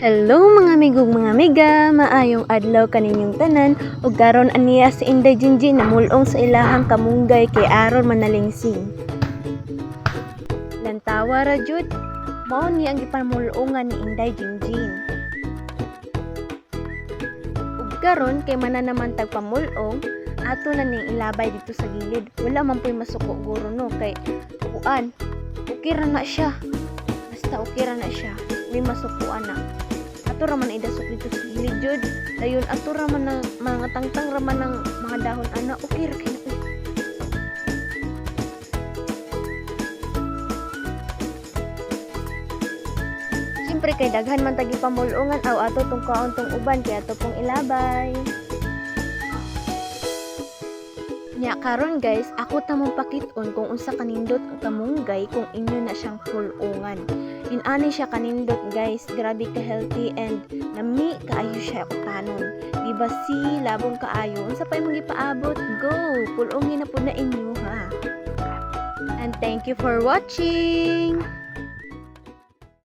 Hello mga amigog mga amiga, maayong adlaw kaninyong tanan ug karon aniya si Inday Jinjin namulong sa ilahang kamunggay kay aron manalingsing. Lantawa ra jud, mao ni ang gipanulungan ni Inday Jinjin. Ug karon kay mana naman tagpamulong, ato na ning ilabay dito sa gilid. Wala man po'y masuko guro no kay kuan. Okay ra na siya. Basta okay ra na siya. May masukuan na. Ato raman idasok dito sa gilid jud. Dayon ato raman ng mga tangtang raman ng mga dahon ana okay ra kay na. Siyempre kay daghan man tagi pamulungan aw ato tong kaon tong uban kay ato pong ilabay. Nya karon guys, ako ta mong pakit-on kung unsa kanindot ang kamunggay kung inyo na siyang pulungan. Inani siya kanindot guys, grabe ka healthy and nami kaayo siya utanon. Diba si labong kaayo, unsa pa imong gipaabot? Go, pulungin na pud na inyo ha. And thank you for watching.